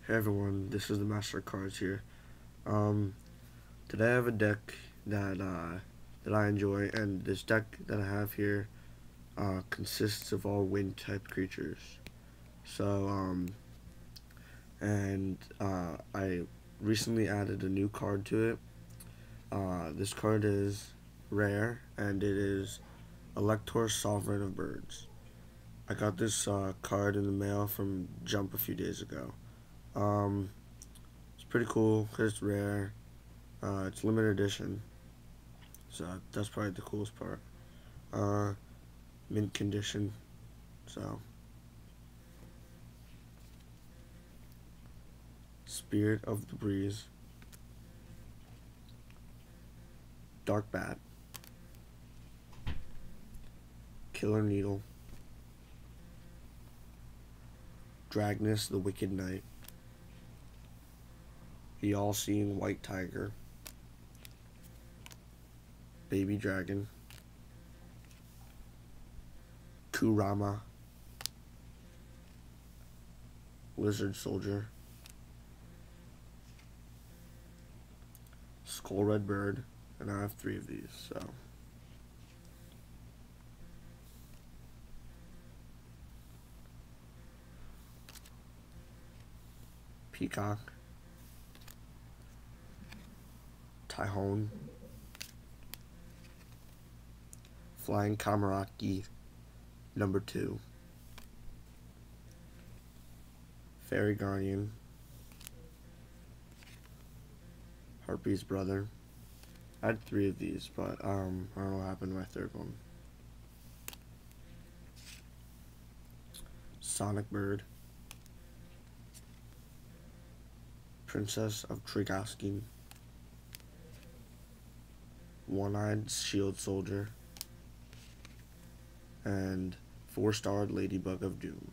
Hey everyone, this is the Master of Cards here. Today I have a deck that I enjoy, and this deck that I have here consists of all wind type creatures. So I recently added a new card to it. This card is rare, and it is Alector, Sovereign of Birds. I got this card in the mail from Jump a few days ago. It's pretty cool because it's rare. It's limited edition, so that's probably the coolest part. Uh, Mint condition, so Spirit of the Breeze, Dark Bat, Killer Needle, Dragnus the Wicked Knight, the All-Seeing White Tiger, Baby Dragon, Kurama, Lizard Soldier, Skull Red Bird, and I have 3 of these, so. Peacock, Tyhone, Flying Kamaraki, number 2, Fairy Guardian, Harpy's Brother. I had 3 of these, but I don't know what happened to my 3rd one. Sonic Bird, Princess of Trigaskin, One-Eyed Shield Soldier, and 4-starred Ladybug of Doom.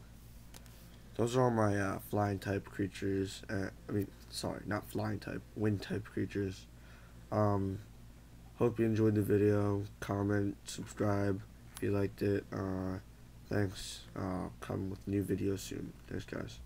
Those are all my flying type creatures. Not flying type, wind type creatures. Hope you enjoyed the video. Comment, subscribe if you liked it. Thanks. I'll come with new videos soon. Thanks, guys.